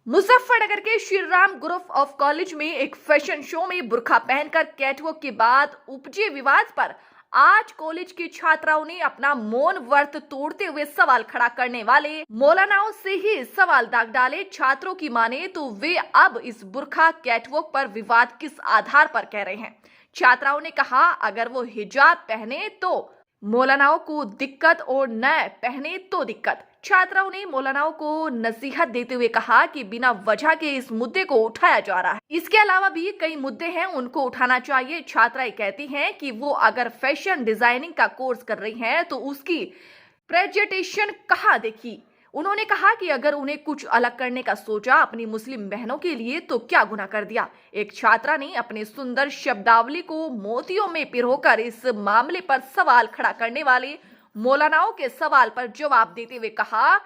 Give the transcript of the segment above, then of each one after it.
मुजफ्फरनगर के Shri Ram group of college में एक फैशन शो में बुर्का पहनकर कैटवॉक के बाद उपजे विवाद पर आज कॉलेज की छात्राओं ने अपना मौन व्रत तोड़ते हुए सवाल खड़ा करने वाले मौलानाओं से ही सवाल दाग डाले। छात्रों की माने तो वे अब इस बुर्का कैटवॉक पर विवाद किस आधार पर कह रहे हैं। छात्राओं ने कहा अगर वो हिजाब पहने तो मौलानाओं को दिक्कत और न पहने तो दिक्कत। छात्राओं ने मौलानाओं को नसीहत देते हुए कहा कि बिना वजह के इस मुद्दे को उठाया जा रहा है। इसके अलावा भी कई मुद्दे हैं, उनको उठाना चाहिए। छात्राएं कहती हैं कि वो अगर फैशन डिजाइनिंग का कोर्स कर रही हैं तो उसकी प्रेजेंटेशन कहाँ देखी। उन्होंने कहा कि अगर उन्हें कुछ अलग करने का सोचा अपनी मुस्लिम बहनों के लिए तो क्या गुनाह कर दिया। एक छात्रा ने अपने सुंदर शब्दावली को मोतियों में पिरोकर इस मामले पर सवाल खड़ा करने वाले मौलानाओं के सवाल पर जवाब देते हुए कहा,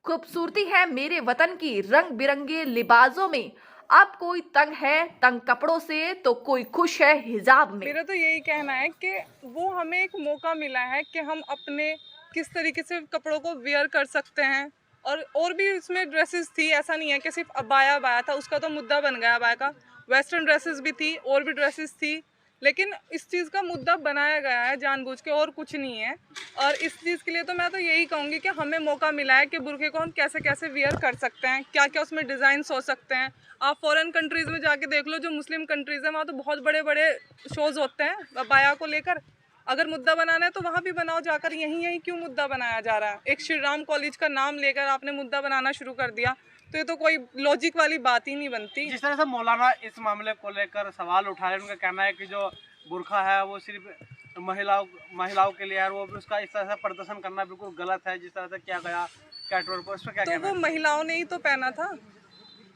खूबसूरती है मेरे वतन की रंग बिरंगे लिबासों में। अब कोई तंग है तंग कपड़ों से तो कोई खुश है हिजाब में। मेरा तो यही कहना है कि वो हमें एक मौका मिला है कि हम अपने किस तरीके से कपड़ों को वेयर कर सकते हैं। और भी इसमें ड्रेसेस थी, ऐसा नहीं है कि सिर्फ अबाया अबाया था, उसका तो मुद्दा बन गया अबाया का। वेस्टर्न ड्रेसेस भी थी और भी ड्रेसेस थी, लेकिन इस चीज़ का मुद्दा बनाया गया है जानबूझ के, और कुछ नहीं है। और इस चीज़ के लिए तो मैं तो यही कहूँगी कि हमें मौका मिला है कि बुर्के को हम कैसे कैसे वेयर कर सकते हैं, क्या क्या उसमें डिज़ाइंस हो सकते हैं। आप फॉरेन कंट्रीज़ में जाके देख लो, जो मुस्लिम कंट्रीज़ हैं वहाँ तो बहुत बड़े बड़े शोज़ होते हैं अबाया को लेकर। अगर मुद्दा बनाना है तो वहाँ भी बनाओ जाकर, यहीं क्यों मुद्दा बनाया जा रहा है। एक श्री राम कॉलेज का नाम लेकर आपने मुद्दा बनाना शुरू कर दिया, तो ये तो कोई लॉजिक वाली बात ही नहीं बनती। जिस तरह से मौलाना इस मामले को लेकर सवाल उठा रहे हैं, उनका कहना है कि जो बुर्का है वो सिर्फ महिलाओं के लिए है, वो उसका इस तरह से प्रदर्शन करना बिल्कुल गलत है। जिस तरह से किया गया कैटवॉक पर, उस पर क्या कहना है? वो महिलाओं ने ही तो पहना था,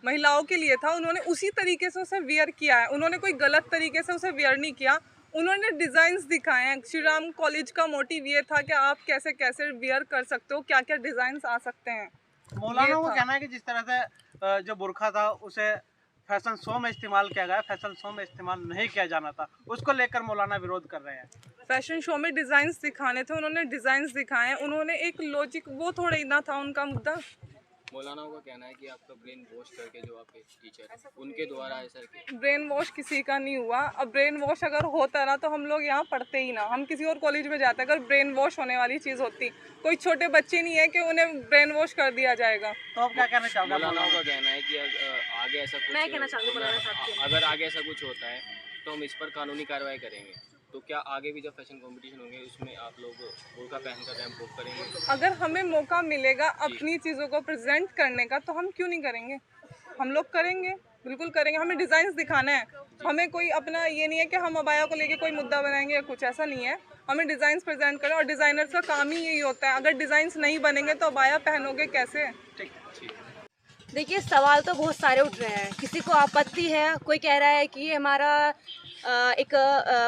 महिलाओं के लिए था, उन्होंने उसी तरीके से उसे वेयर किया है। उन्होंने कोई गलत तरीके से उसे वेयर नहीं किया, उन्होंने डिज़ाइंस दिखाए हैं। श्री राम कॉलेज का मोटिव ये था कि आप कैसे कैसे वेयर कर सकते हो, क्या क्या डिज़ाइंस आ सकते हैं। मौलाना को कहना है कि जिस तरह से जो बुर्का था उसे फैशन शो में इस्तेमाल किया गया, फैशन शो में इस्तेमाल नहीं किया जाना था, उसको लेकर मौलाना विरोध कर रहे हैं। फैशन शो में डिज़ाइंस दिखाने थे, उन्होंने डिज़ाइंस दिखाए हैं, उन्होंने एक लॉजिक, वो थोड़ा ही ना था उनका मुद्दा। मौलानाओं का कहना है कि आपका ब्रेन वॉश करके जो आपके टीचर हैं उनके द्वारा ऐसा ब्रेन वॉश किसी का नहीं हुआ। अब ब्रेन वॉश अगर होता ना तो हम लोग यहाँ पढ़ते ही ना, हम किसी और कॉलेज में जाते। अगर ब्रेन वॉश होने वाली चीज़ होती, कोई छोटे बच्चे नहीं है कि उन्हें ब्रेन वॉश कर दिया जाएगा। तो आप क्या कहना चाहोगे? मौलानाओं का कहना है कि आगे ऐसा कुछ, मैं कहना चाहूँगी मौलाना साहब, अगर आगे ऐसा कुछ होता है तो हम इस पर कानूनी कार्रवाई करेंगे। तो क्या आगे भी जब फैशन कंपटीशन होंगे उसमें आप लोग बुर्का पहनकर रैंप वॉक करेंगे? अगर हमें मौका मिलेगा अपनी चीज़ों को प्रेजेंट करने का तो हम क्यों नहीं करेंगे, हम लोग करेंगे, बिल्कुल करेंगे। हमें डिज़ाइंस दिखाना है, हमें कोई अपना ये नहीं है कि हम अबाया को लेके कोई मुद्दा बनाएंगे या कुछ, ऐसा नहीं है। हमें डिज़ाइंस प्रेजेंट करें, और डिज़ाइनर्स का काम ही यही होता है। अगर डिज़ाइंस नहीं बनेंगे तो अबाया पहनोगे कैसे? देखिए, सवाल तो बहुत सारे उठ रहे हैं। किसी को आपत्ति है, कोई कह रहा है कि ये हमारा एक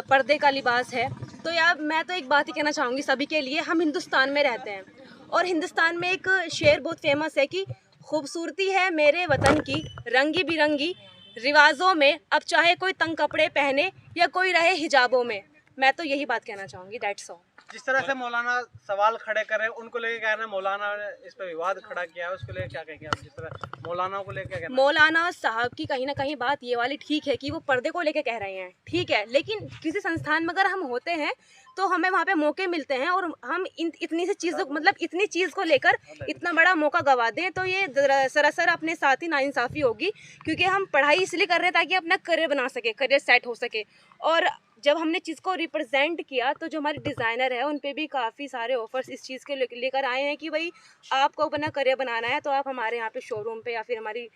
पर्दे का लिबास है। तो यार मैं तो एक बात ही कहना चाहूँगी सभी के लिए, हम हिंदुस्तान में रहते हैं और हिंदुस्तान में एक शेर बहुत फेमस है कि खूबसूरती है मेरे वतन की रंगी बिरंगी रिवाजों में। अब चाहे कोई तंग कपड़े पहने या कोई रहे हिजाबों में। मैं तो यही बात कहना चाहूँगी, दैट्स ऑल। जिस तरह से मौलाना सवाल खड़े कर रहे हैं, उनको लेके क्या है, मौलाना ने इस पर विवाद खड़ा किया है, उसको लेके क्या कहेंगे आप? जिस तरह मौलाना को लेके क्या? मौलाना साहब की कहीं ना कहीं बात ये वाली ठीक है कि वो पर्दे को लेके कह रहे हैं, ठीक है, लेकिन किसी संस्थान में अगर हम होते हैं तो हमें वहाँ पे मौके मिलते हैं और हम इतनी सी चीज़ों, मतलब इतनी चीज़ को लेकर इतना बड़ा मौका गवा दें तो ये सरासर अपने साथ ही नाइंसाफ़ी होगी। क्योंकि हम पढ़ाई इसलिए कर रहे हैं ताकि अपना करियर बना सके, करियर सेट हो सके। और जब हमने चीज़ को रिप्रेजेंट किया तो जो हमारे डिज़ाइनर है उन पे भी काफ़ी सारे ऑफर्स इस चीज़ के लेकर आए हैं कि भाई आपको अपना करियर बनाना है तो आप हमारे यहाँ पे शोरूम पे या फिर हमारी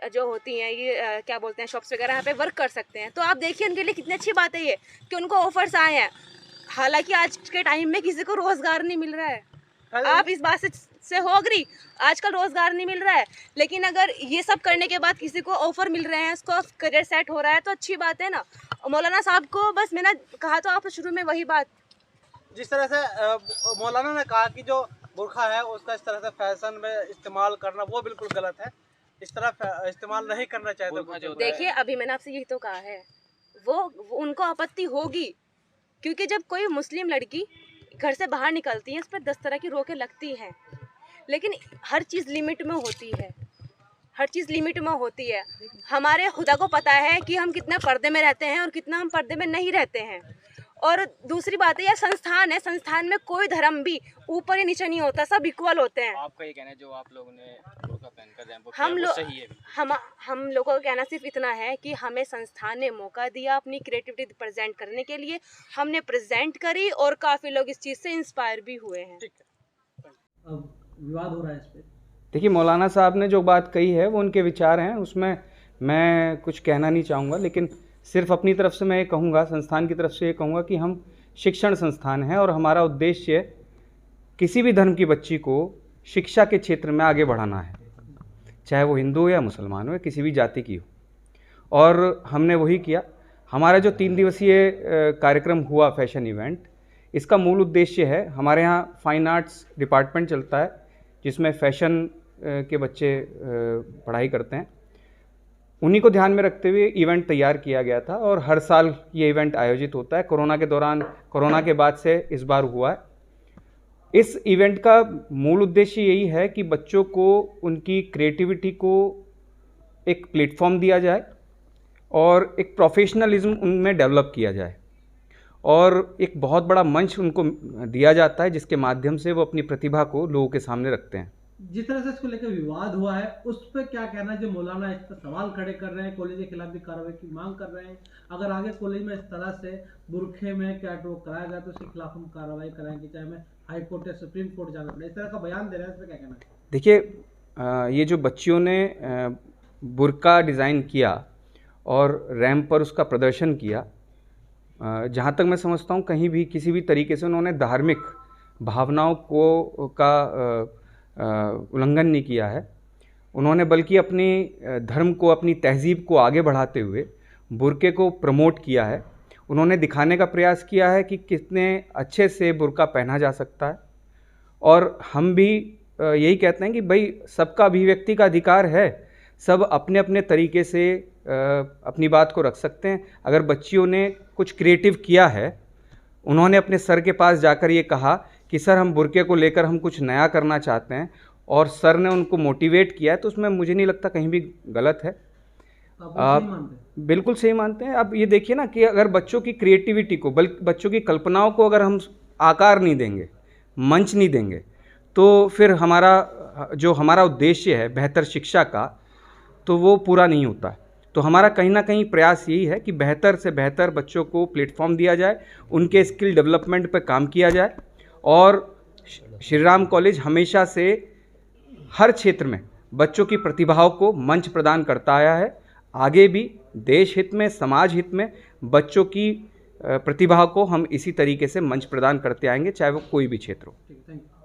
जो होती हैं ये क्या बोलते हैं शॉप्स वगैरह यहाँ पे वर्क कर सकते हैं। तो आप देखिए उनके लिए कितनी अच्छी बात है ये कि उनको ऑफर्स आए हैं। हालांकि आज के टाइम में किसी को रोज़गार नहीं मिल रहा है, आप इस बात से हो अग्री, आजकल रोज़गार नहीं मिल रहा है, लेकिन अगर ये सब करने के बाद किसी को ऑफर मिल रहे हैं, उसको करियर सेट हो रहा है तो अच्छी बात है ना। मौलाना साहब को बस मैंने कहा तो आप शुरू में वही बात, जिस तरह से मौलाना ने कहा कि जो बुर्का है उसका इस तरह से फैशन में इस्तेमाल करना वो बिल्कुल गलत है, इस तरह इस्तेमाल नहीं करना चाहिए। देखिए अभी मैंने आपसे यही तो कहा है, वो उनको आपत्ति होगी क्योंकि जब कोई मुस्लिम लड़की घर से बाहर निकलती है उस पर 10 तरह की रोकें लगती हैं, लेकिन हर चीज़ लिमिट में होती है, हर चीज़ लिमिट में होती है। हमारे खुदा को पता है कि हम कितना पर्दे में रहते हैं और कितना हम पर्दे में नहीं रहते हैं। और दूसरी बात है, यह संस्थान है, संस्थान में कोई धर्म भी ऊपर या नीचे नहीं होता, सब इक्वल होते हैं। आपका ये कहना है जो आप लोगों ने बुर्का पहन कर रैंप वॉक हम किया, वो लोग सही है? हम लोगों का कहना सिर्फ इतना है कि हमें संस्थान ने मौका दिया अपनी क्रिएटिविटी प्रेजेंट करने के लिए, हमने प्रेजेंट करी और काफ़ी लोग इस चीज़ से इंस्पायर भी हुए हैं। अब विवाद हो रहा है इस पे। देखिए, मौलाना साहब ने जो बात कही है वो उनके विचार हैं, उसमें मैं कुछ कहना नहीं चाहूँगा, लेकिन सिर्फ अपनी तरफ से मैं ये कहूँगा, संस्थान की तरफ से ये कहूँगा कि हम शिक्षण संस्थान हैं और हमारा उद्देश्य किसी भी धर्म की बच्ची को शिक्षा के क्षेत्र में आगे बढ़ाना है, चाहे वो हिंदू हो या मुसलमान हो या किसी भी जाति की हो। और हमने वही किया। हमारा जो 3 दिवसीय कार्यक्रम हुआ फैशन इवेंट, इसका मूल उद्देश्य है, हमारे यहाँ फाइन आर्ट्स डिपार्टमेंट चलता है जिसमें फैशन के बच्चे पढ़ाई करते हैं, उन्हीं को ध्यान में रखते हुए इवेंट तैयार किया गया था और हर साल ये इवेंट आयोजित होता है। कोरोना के दौरान, कोरोना के बाद से इस बार हुआ है। इस इवेंट का मूल उद्देश्य यही है कि बच्चों को उनकी क्रिएटिविटी को एक प्लेटफॉर्म दिया जाए और एक प्रोफेशनलिज्म उनमें डेवलप किया जाए और एक बहुत बड़ा मंच उनको दिया जाता है जिसके माध्यम से वो अपनी प्रतिभा को लोगों के सामने रखते हैं। जिस तरह से इसको लेकर विवाद हुआ है उस पर क्या कहना है? जो मौलाना इस पर सवाल खड़े कर रहे हैं, कॉलेज के खिलाफ भी कार्रवाई की मांग कर रहे हैं, अगर आगे कॉलेज में इस तरह से बुरखे में कैटवॉक कराया गया तो उसके खिलाफ हम कार्रवाई कराएंगे, चाहे हमें हाई कोर्ट या सुप्रीम कोर्ट जाना पड़े, इस तरह का बयान दे रहे हैं, इस पर क्या कहना है? देखिए, ये जो बच्चियों ने बुर्का डिज़ाइन किया और रैंप पर उसका प्रदर्शन किया, जहाँ तक मैं समझता हूँ कहीं भी किसी भी तरीके से उन्होंने धार्मिक भावनाओं का उल्लंघन नहीं किया है। उन्होंने बल्कि अपने धर्म को, अपनी तहज़ीब को आगे बढ़ाते हुए बुर्के को प्रमोट किया है। उन्होंने दिखाने का प्रयास किया है कि कितने अच्छे से बुर्का पहना जा सकता है और हम भी यही कहते हैं कि भाई सबका अभिव्यक्ति का अधिकार है, सब अपने अपने तरीके से अपनी बात को रख सकते हैं। अगर बच्चियों ने कुछ क्रिएटिव किया है, उन्होंने अपने सर के पास जाकर ये कहा कि सर हम बुर्के को लेकर हम कुछ नया करना चाहते हैं और सर ने उनको मोटिवेट किया है, तो उसमें मुझे नहीं लगता कहीं भी गलत है। आप बिल्कुल सही मानते हैं। अब ये देखिए ना कि अगर बच्चों की क्रिएटिविटी को, बल्कि बच्चों की कल्पनाओं को अगर हम आकार नहीं देंगे, मंच नहीं देंगे, तो फिर हमारा उद्देश्य है बेहतर शिक्षा का, तो वो पूरा नहीं होता। तो हमारा कहीं ना कहीं प्रयास यही है कि बेहतर से बेहतर बच्चों को प्लेटफॉर्म दिया जाए, उनके स्किल डेवलपमेंट पर काम किया जाए और श्री राम कॉलेज हमेशा से हर क्षेत्र में बच्चों की प्रतिभाओं को मंच प्रदान करता आया है। आगे भी देश हित में, समाज हित में बच्चों की प्रतिभा को हम इसी तरीके से मंच प्रदान करते आएंगे, चाहे वो कोई भी क्षेत्र हो। Thank you.